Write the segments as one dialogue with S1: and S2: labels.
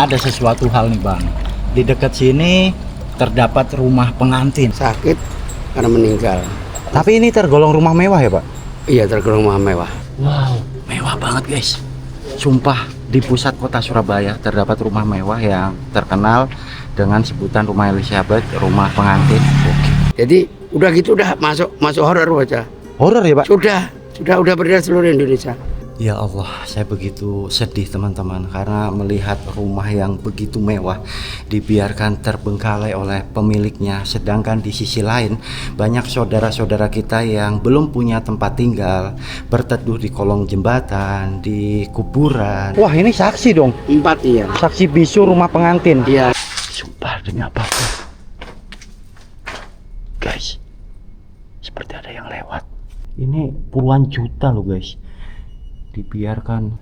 S1: Ada sesuatu hal nih Bang, di dekat sini terdapat rumah pengantin.
S2: Sakit karena meninggal.
S3: Tapi ini tergolong rumah mewah ya Pak?
S2: Iya, tergolong rumah mewah.
S1: Wow, mewah banget guys. Sumpah, di pusat kota Surabaya terdapat rumah mewah yang terkenal dengan sebutan Rumah Elizabeth, rumah pengantin. Oke.
S2: Jadi udah gitu udah masuk horor aja.
S3: Horor ya Pak?
S2: Sudah beredar seluruh Indonesia.
S1: Ya Allah, saya begitu sedih teman-teman karena melihat rumah yang begitu mewah dibiarkan terbengkalai oleh pemiliknya, sedangkan di sisi lain banyak saudara-saudara kita yang belum punya tempat tinggal, berteduh di kolong jembatan, di kuburan.
S3: Wah ini saksi dong,
S2: 4 iya.
S3: saksi bisu rumah pengantin.
S2: Iya.
S1: Sumpah demi apapun, guys, seperti ada yang lewat. Ini puluhan juta loh guys, dibiarkan.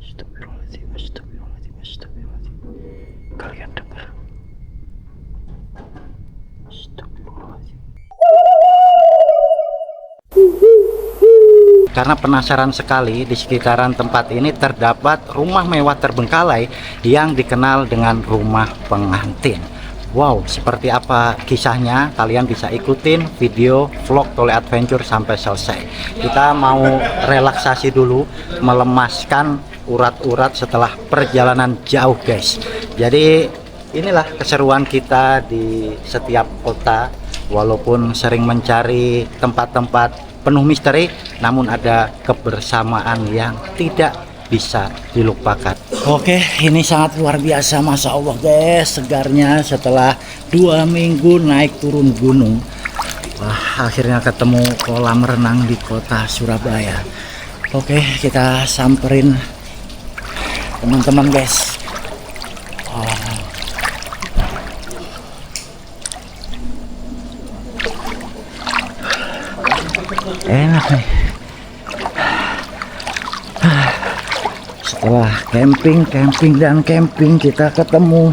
S1: Astagfirullahaladzim, astagfirullahaladzim, astagfirullahaladzim. Kalian dengar? Astagfirullahaladzim. Karena penasaran sekali, di sekitaran tempat ini terdapat rumah mewah terbengkalai yang dikenal dengan rumah pengantin. Wow, seperti apa kisahnya? Kalian bisa ikutin video vlog Tole Adventure sampai selesai. Kita mau relaksasi dulu, melemaskan urat-urat setelah perjalanan jauh guys. Jadi inilah keseruan kita di setiap kota. Walaupun sering mencari tempat-tempat penuh misteri, namun ada kebersamaan yang tidak bisa dilupakan. Oke, ini sangat luar biasa, Masya Allah guys, segarnya setelah 2 minggu naik turun gunung. Wah, akhirnya ketemu kolam renang di kota Surabaya. Oke, kita samperin teman-teman guys. Enak nih. Setelah camping kita ketemu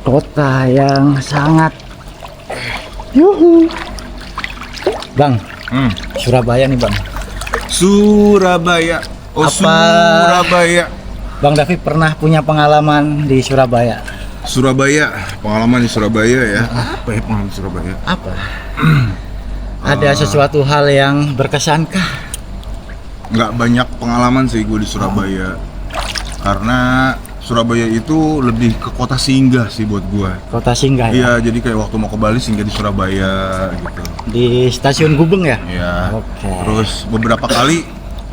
S1: kota yang sangat yuhu. Bang, Surabaya nih Bang.
S4: Surabaya. Oh,
S1: Apa?
S4: Surabaya.
S1: Bang David pernah punya pengalaman di Surabaya?
S4: Surabaya, pengalaman di Surabaya ya. Apa ya pengalaman di Surabaya?
S1: Apa? Ada sesuatu hal yang berkesankah?
S4: Nggak banyak pengalaman sih gue di Surabaya. Karena Surabaya itu lebih ke kota singgah sih buat gue.
S1: Kota singgah ya?
S4: Iya, jadi kayak waktu mau ke Bali singgah di Surabaya gitu.
S1: Di stasiun Gubeng ya?
S4: Iya.
S1: Oke.
S4: Terus beberapa kali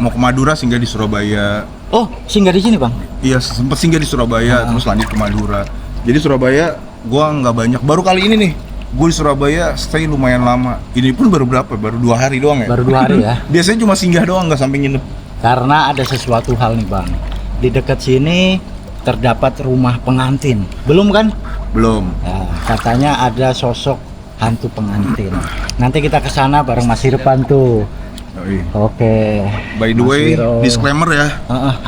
S4: mau ke Madura singgah di Surabaya.
S1: Oh, singgah di sini Bang?
S4: Iya, sempet singgah di Surabaya, terus lanjut ke Madura. Jadi Surabaya gua nggak banyak. Baru kali ini nih, gue di Surabaya stay lumayan lama. Ini pun baru berapa? Baru 2 hari doang ya?
S1: Baru 2 hari ya?
S4: Biasanya cuma singgah doang, nggak sampai nginep.
S1: Karena ada sesuatu hal nih Bang, di dekat sini terdapat rumah pengantin. Belum kan?
S4: Belum.
S1: Nah, katanya ada sosok hantu pengantin. Nanti kita ke sana bareng Mas Irfan tuh.
S4: Yoi.
S1: Oke.
S4: By the
S1: Mas
S4: way,
S1: Wiro.
S4: disclaimer ya,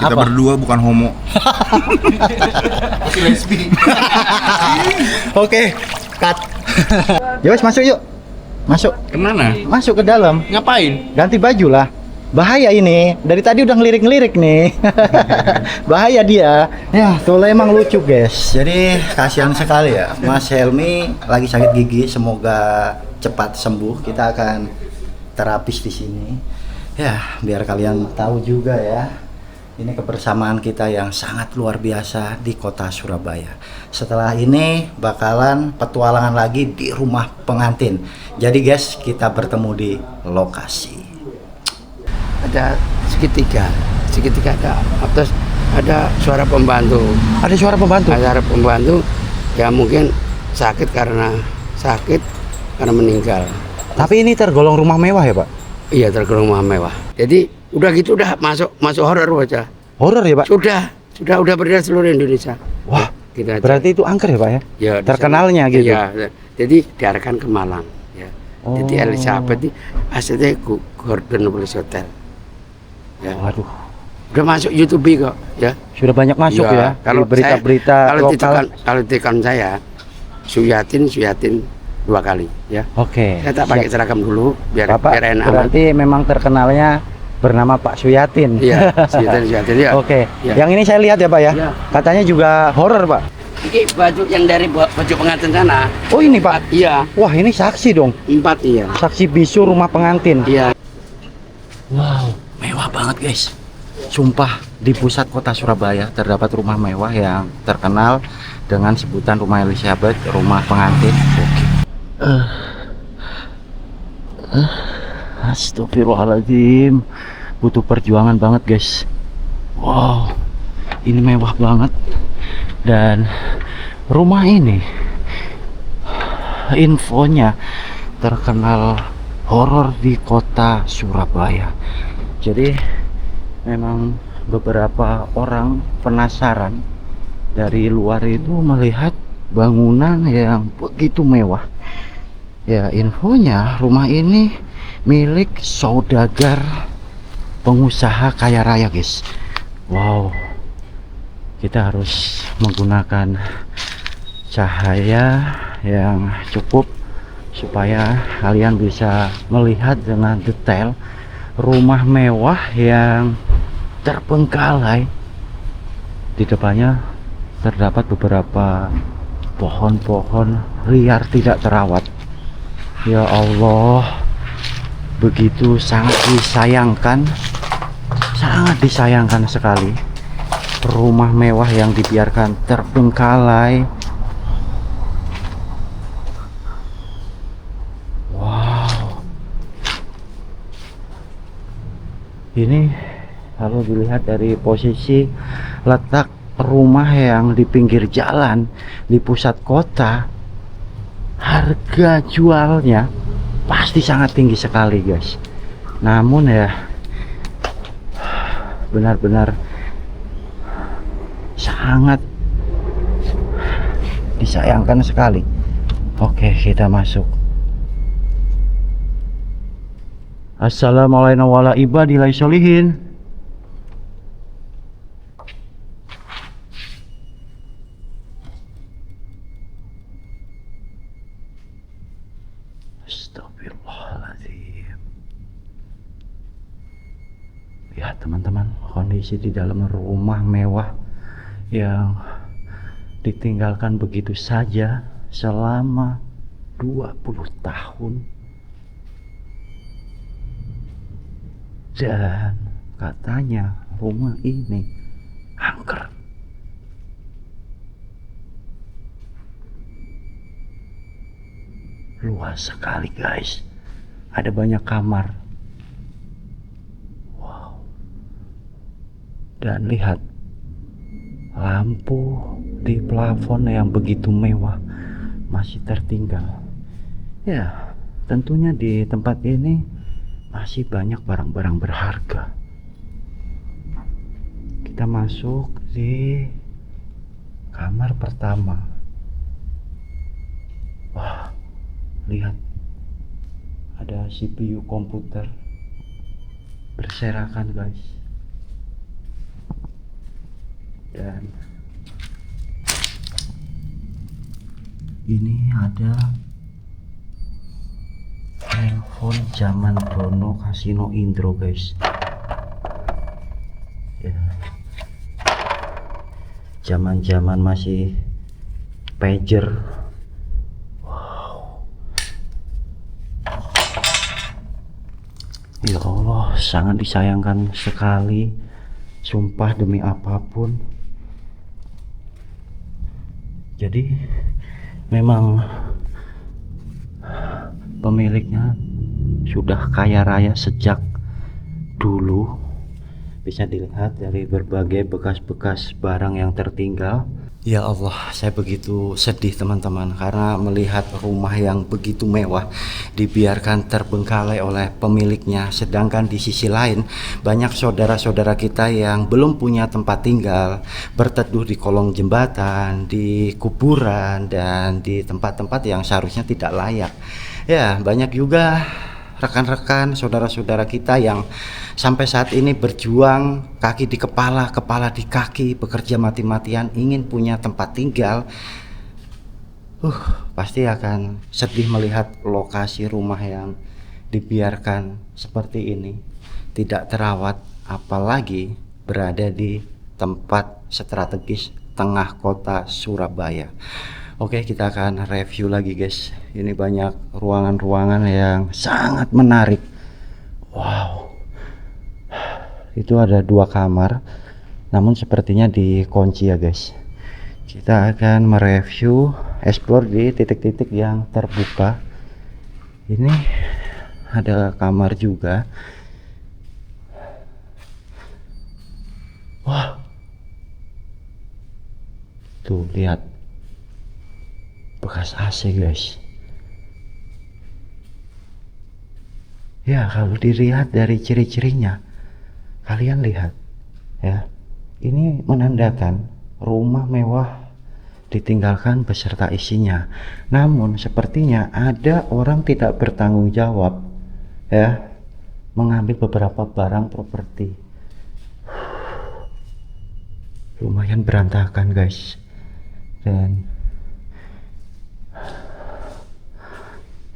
S4: kita
S1: apa?
S4: berdua bukan homo.
S1: Oke, cut. Yowes, masuk yuk. Masuk.
S2: Kemana?
S1: Masuk ke dalam.
S2: Ngapain?
S1: Ganti baju lah. Bahaya ini. Dari tadi udah ngelirik-ngelirik nih. Bahaya dia. Ya, Tole emang lucu, guys. Jadi kasihan sekali ya. Mas Helmi lagi sakit gigi, semoga cepat sembuh. Kita akan terapis di sini. Ya, biar kalian tahu juga ya. Ini kebersamaan kita yang sangat luar biasa di kota Surabaya. Setelah ini bakalan petualangan lagi di rumah pengantin. Jadi guys, kita bertemu di lokasi.
S2: Ada segitiga ada, terus ada suara pembantu.
S3: Ada suara pembantu?
S2: Ada suara pembantu, ya mungkin sakit karena meninggal.
S3: Tapi ini tergolong rumah mewah ya Pak?
S2: Iya, tergolong rumah mewah. Jadi udah gitu udah masuk horor aja.
S3: Horor ya Pak?
S2: Udah beredar seluruh Indonesia.
S3: Wah,
S2: gitu aja.
S3: berarti itu angker ya Pak ya?
S2: Ya, di
S3: terkenalnya
S2: sana.
S3: gitu?
S2: Iya, jadi diarahkan ke Malang ya. Jadi
S3: Oh.
S2: Elizabeth ini aslinya Gordon Police Hotel ya.
S3: Waduh,
S2: Udah masuk YouTube kok ya.
S3: sudah banyak masuk ya?
S2: Kalau
S3: Di berita-berita lokal.
S2: kalau tekan saya Suyatin 2 kali ya.
S3: Oke.
S2: Saya tak pakai
S3: siap.
S2: seragam dulu biar
S3: Bapak
S2: enak.
S3: berarti memang terkenalnya bernama Pak Suyatin.
S2: Iya, Suyatin ya.
S3: Oke.
S2: Ya.
S3: Yang ini saya lihat ya Pak ya.
S2: Iya.
S3: Katanya juga horor Pak.
S2: Ini baju yang dari baju pengantin sana.
S3: Oh ini Pak.
S2: Iya,
S3: Wah ini saksi dong.
S2: 4 iya.
S3: Saksi bisu rumah pengantin.
S2: Iya.
S1: Wow, mewah banget guys. Sumpah, di pusat kota Surabaya terdapat rumah mewah yang terkenal dengan sebutan Rumah Elizabeth, rumah pengantin. Oke. Astagfirullahaladzim. Butuh perjuangan banget guys. Wow, ini mewah banget. Dan rumah ini infonya terkenal horor di kota Surabaya. Jadi memang beberapa orang penasaran dari luar itu melihat bangunan yang begitu mewah. Ya, infonya rumah ini milik saudagar pengusaha kaya raya guys. Wow, kita harus menggunakan cahaya yang cukup supaya kalian bisa melihat dengan detail rumah mewah yang terbengkalai. Di depannya terdapat beberapa pohon-pohon liar tidak terawat. Ya Allah, begitu sangat disayangkan sekali rumah mewah yang dibiarkan terbengkalai. Wow, ini kalau dilihat dari posisi letak rumah yang di pinggir jalan di pusat kota, harga jualnya pasti sangat tinggi sekali guys. Namun ya benar-benar sangat disayangkan sekali. Oke, kita masuk. Assalamualaikum warahmatullahi wabarakatuh. Astagfirullahaladzim. Lihat teman-teman, kondisi di dalam rumah mewah yang ditinggalkan begitu saja selama 20 tahun. Dan katanya rumah ini angker. Luas sekali guys. Ada banyak kamar. Wow. Dan lihat lampu di plafon yang begitu mewah masih tertinggal. Ya, tentunya di tempat ini masih banyak barang-barang berharga. Kita masuk di kamar pertama. Wah, lihat, ada CPU komputer berserakan guys. Dan ini ada handphone zaman Dono Kasino Indro guys. Ya, zaman-zaman masih pager. Ya Allah, sangat disayangkan sekali. Sumpah demi apapun. Jadi memang pemiliknya sudah kaya raya sejak dulu. Bisa dilihat dari berbagai bekas-bekas barang yang tertinggal. Ya Allah, saya begitu sedih teman-teman, karena melihat rumah yang begitu mewah dibiarkan terbengkalai oleh pemiliknya. Sedangkan di sisi lain banyak saudara-saudara kita yang belum punya tempat tinggal, berteduh di kolong jembatan, di kuburan, dan di tempat-tempat yang seharusnya tidak layak. Ya, banyak juga rekan-rekan saudara-saudara kita yang sampai saat ini berjuang kaki di kepala, kepala di kaki, bekerja mati-matian ingin punya tempat tinggal. Pasti akan sedih melihat lokasi rumah yang dibiarkan seperti ini. tidak terawat, apalagi berada di tempat strategis tengah kota Surabaya. Oke, kita akan review lagi guys. Ini banyak ruangan-ruangan yang sangat menarik. Wow, itu ada 2 kamar, namun sepertinya dikunci ya guys. Kita akan mereview, explore di titik-titik yang terbuka. Ini ada kamar juga. Wah, tuh lihat bekas AC guys. Ya, kalau dilihat dari ciri-cirinya, kalian lihat ya, ini menandakan rumah mewah ditinggalkan beserta isinya. Namun sepertinya ada orang tidak bertanggung jawab ya, mengambil beberapa barang properti. Lumayan berantakan guys. Dan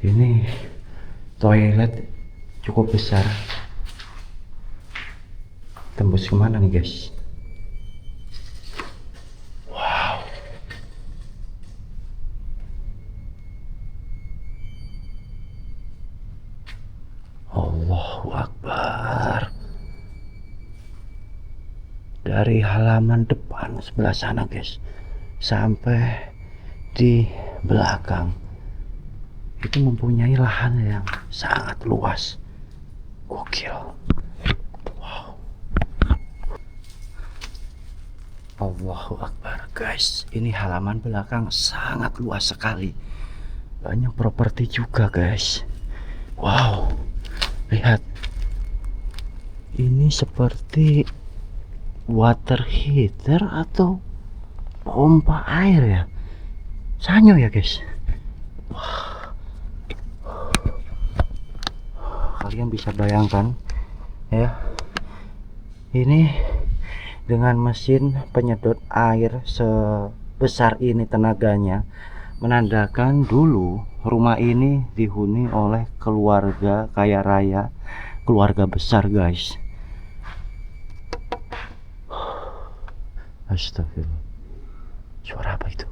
S1: ini toilet cukup besar. Tembus kemana nih guys? Allahu Akbar. Dari halaman depan sebelah sana guys, sampai di belakang itu mempunyai lahan yang sangat luas. Gokil. Wow. Allahu Akbar guys, ini halaman belakang sangat luas sekali. Banyak properti juga guys. Wow, lihat, ini seperti water heater atau pompa air ya, sanyo ya guys. Wah. Kalian bisa bayangkan ya, ini dengan mesin penyedot air sebesar ini tenaganya, menandakan dulu rumah ini dihuni oleh keluarga kaya raya, keluarga besar guys. Astagfirullah, suara apa itu?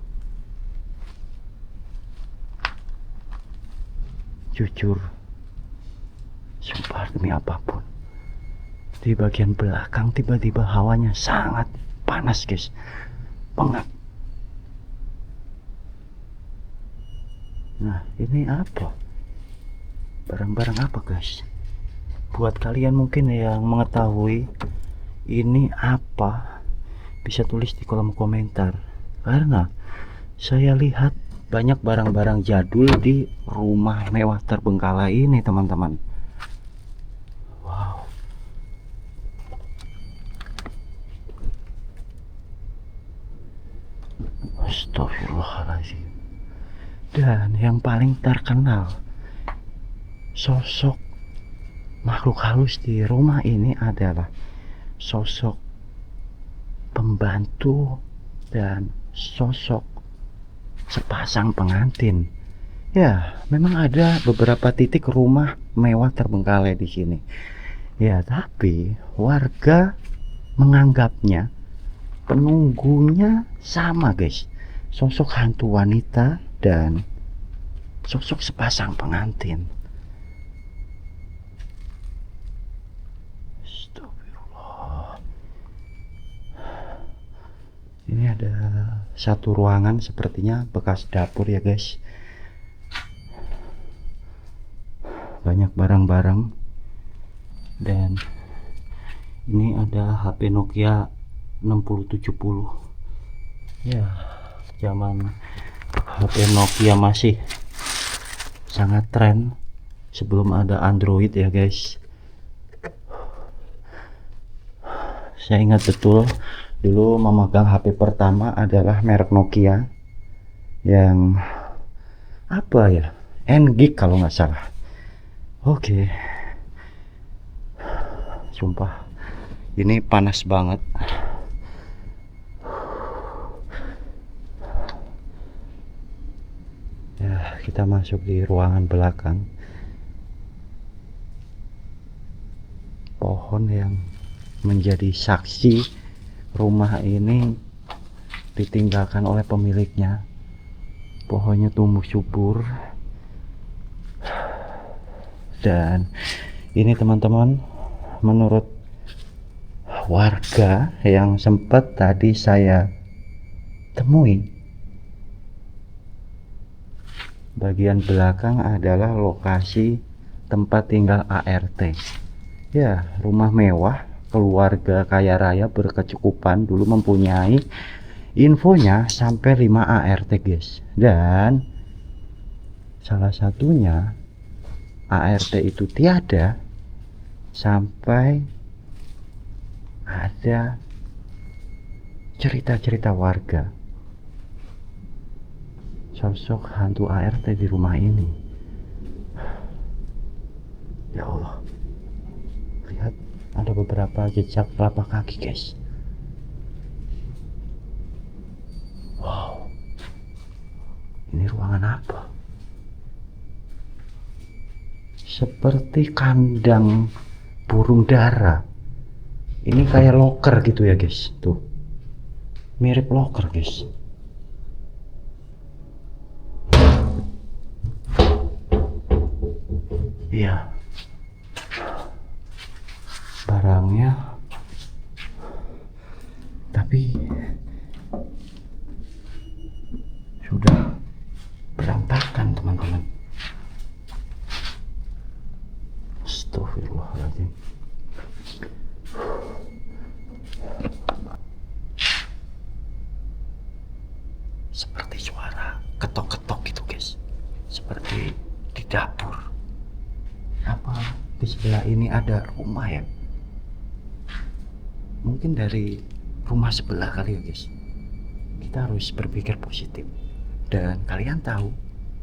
S1: Jujur, sumpah demi apapun, di bagian belakang tiba-tiba hawanya sangat panas guys, pengap. Nah, ini apa? Barang-barang apa guys? Buat kalian mungkin yang mengetahui ini apa, bisa tulis di kolom komentar. Karena saya lihat banyak barang-barang jadul di rumah mewah terbengkalai ini teman-teman. Wow. Astagfirullahaladzim. Dan yang paling terkenal, sosok makhluk halus di rumah ini adalah sosok pembantu dan sosok sepasang pengantin. Ya, memang ada beberapa titik rumah mewah terbengkalai di sini. Ya, tapi warga menganggapnya penunggunya sama guys, sosok hantu wanita dan sosok sepasang pengantin. Astagfirullah. Ini ada satu ruangan, sepertinya bekas dapur ya guys. Banyak barang-barang. Dan ini ada HP Nokia 6070. Ya, zaman HP Nokia masih sangat tren sebelum ada Android ya guys. Saya ingat betul dulu memegang HP pertama adalah merek Nokia yang apa ya, N-Gig kalau nggak salah. Oke. Sumpah ini panas banget. Ya, kita masuk di ruangan belakang. pohon yang menjadi saksi rumah ini ditinggalkan oleh pemiliknya. Pohonnya tumbuh subur, dan ini teman-teman, menurut warga yang sempat tadi saya temui, bagian belakang adalah lokasi tempat tinggal ART. Ya, rumah mewah, keluarga kaya raya berkecukupan, dulu mempunyai, infonya sampai 5 ART guys. Dan salah satunya ART itu tiada sampai ada cerita-cerita warga sosok hantu ART di rumah ini. Ya Allah, lihat ada beberapa jejak telapak kaki guys. Wow, ini ruangan apa? Seperti kandang burung dara. Ini kayak loker gitu ya guys, tuh mirip loker guys. Iya, barangnya, tapi sudah berantakan teman-teman. Astagfirullahaladzim. Seperti suara ketok-ketok gitu guys, seperti di dapur. Apa di sebelah ini ada rumah ya? Mungkin dari rumah sebelah kali ya guys. Kita harus berpikir positif. Dan kalian tahu,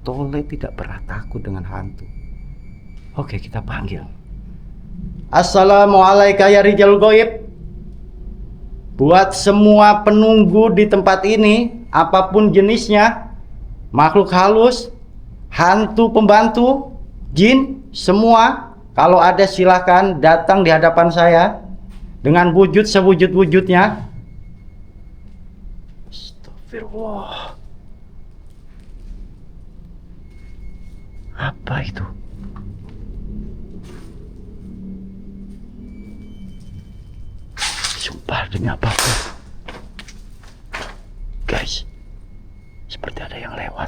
S1: Tole tidak pernah takut dengan hantu. Oke, kita panggil. Assalamualaikum ya Rijal Goib. Buat semua penunggu di tempat ini, apapun jenisnya, makhluk halus, hantu pembantu, jin, semua, kalau ada silahkan datang di hadapan saya dengan wujud sewujud-wujudnya. Astagfirullah. Apa itu? Sumpah demi apapun, guys, seperti ada yang lewat.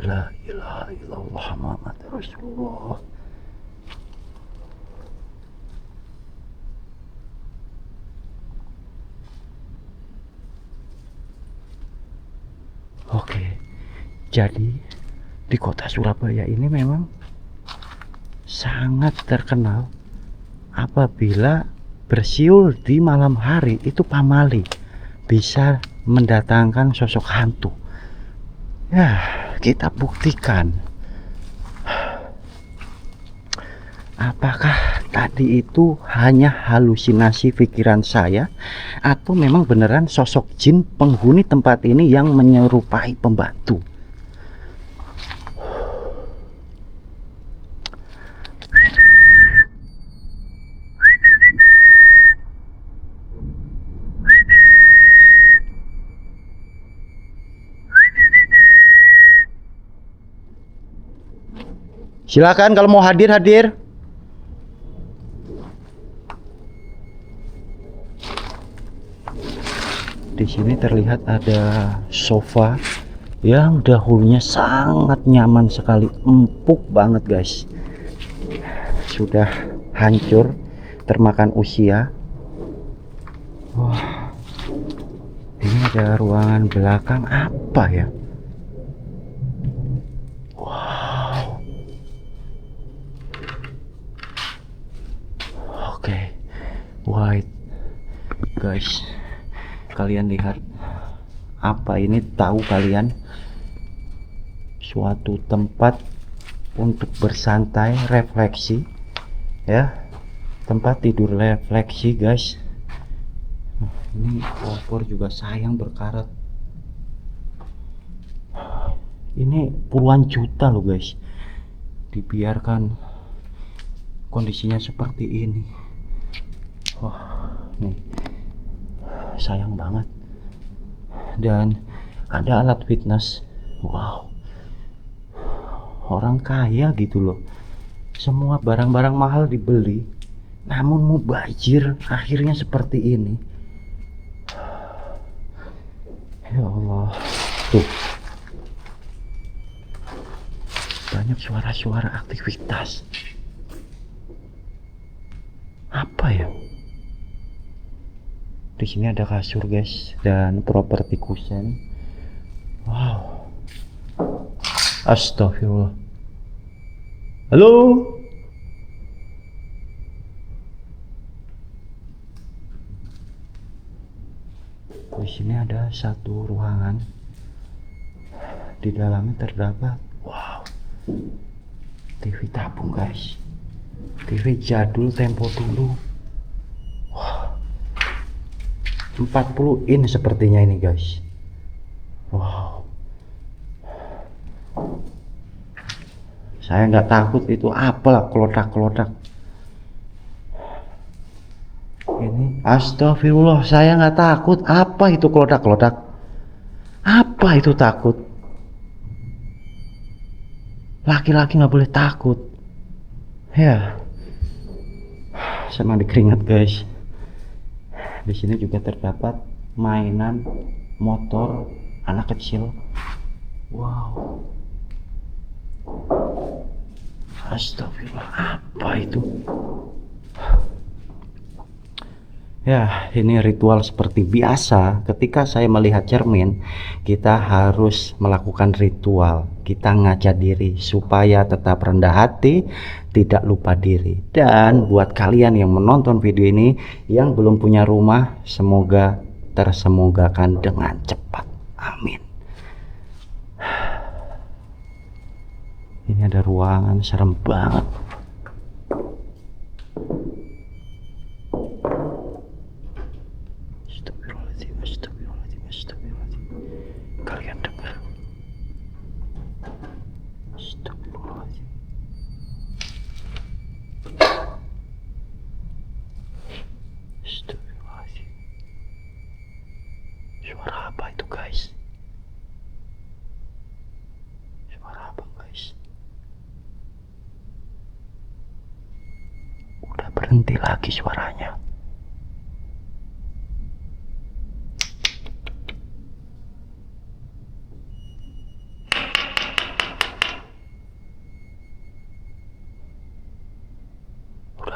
S1: La ilaha illallah Muhammad Rasulullah. Oke, jadi di kota Surabaya ini memang sangat terkenal apabila bersiul di malam hari itu pamali, bisa mendatangkan sosok hantu. Ya, kita buktikan. Apakah tadi itu hanya halusinasi pikiran saya, atau memang beneran sosok jin penghuni tempat ini yang menyerupai pembantu? Silakan kalau mau hadir. Di sini terlihat ada sofa yang dahulunya sangat nyaman sekali, empuk banget guys. Sudah hancur, termakan usia. Wah, ini ada ruangan belakang apa ya? Wow. Oke, white guys. Kalian lihat apa ini? Tahu kalian, suatu tempat untuk bersantai, refleksi ya, tempat tidur refleksi guys. Ini kompor juga sayang berkarat. Ini puluhan juta loh guys, dibiarkan kondisinya seperti ini. Wah, nih sayang banget. Dan ada alat fitness. Wow, orang kaya gitu loh, semua barang-barang mahal dibeli, namun mubazir akhirnya seperti ini. Ya Allah, tuh banyak suara-suara aktivitas. Apa ya? Di sini ada kasur guys dan properti kusen. Wow. Astagfirullah. Halo. Di sini ada satu ruangan. Di dalamnya terdapat TV tabung guys, TV jadul tempo dulu. Wah, 40 in sepertinya ini guys. Wow, saya nggak takut itu apalah kelotak-kelotak ini. Astagfirullah, saya nggak takut. Apa itu kelotak-kelotak? Apa itu takut? Laki-laki nggak boleh takut ya. Saya mandi keringat guys. Di sini juga terdapat mainan motor anak kecil. Wow, astagfirullah, apa itu ya? Ini ritual seperti biasa. Ketika saya melihat cermin, kita harus melakukan ritual. Kita ngaca diri supaya tetap rendah hati, tidak lupa diri. Dan buat kalian yang menonton video ini yang belum punya rumah, semoga tersemogakan dengan cepat. Amin. Ini ada ruangan serem banget. Kalian dengar? Astagfirullahaladzim. Astagfirullahaladzim. Suara apa itu guys? Suara apa guys? Udah berhenti lagi suaranya.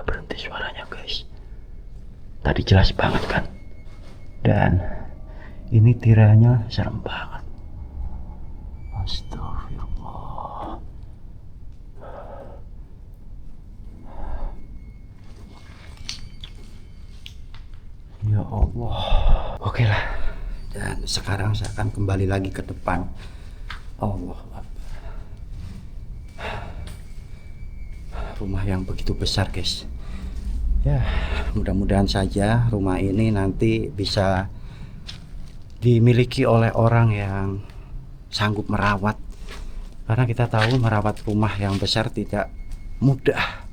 S1: Berhenti suaranya guys. Tadi jelas banget kan. Dan ini tiranya serem banget. Astagfirullah. Ya Allah. Oke lah. Dan sekarang saya akan kembali lagi ke depan. Allah. Rumah yang begitu besar guys. Ya, mudah-mudahan saja rumah ini nanti bisa dimiliki oleh orang yang sanggup merawat. Karena kita tahu merawat rumah yang besar tidak mudah.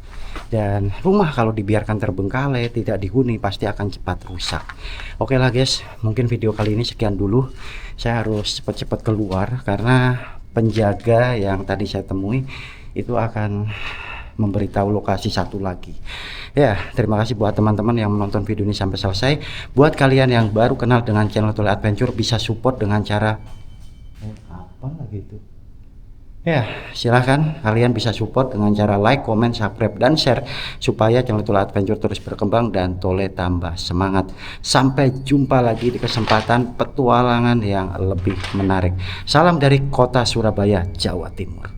S1: Dan rumah kalau dibiarkan terbengkalai, tidak dihuni, pasti akan cepat rusak. Oke lah guys, mungkin video kali ini sekian dulu. Saya harus cepat-cepat keluar karena penjaga yang tadi saya temui itu akan memberitahu lokasi satu lagi. Ya, terima kasih buat teman-teman yang menonton video ini sampai selesai. Buat kalian yang baru kenal dengan channel Tole Adventure, bisa support dengan cara apa lagi itu? Ya, silahkan kalian bisa support dengan cara like, comment, subscribe, dan share supaya channel Tole Adventure terus berkembang dan Tole tambah semangat. Sampai jumpa lagi di kesempatan petualangan yang lebih menarik. Salam dari kota Surabaya, Jawa Timur.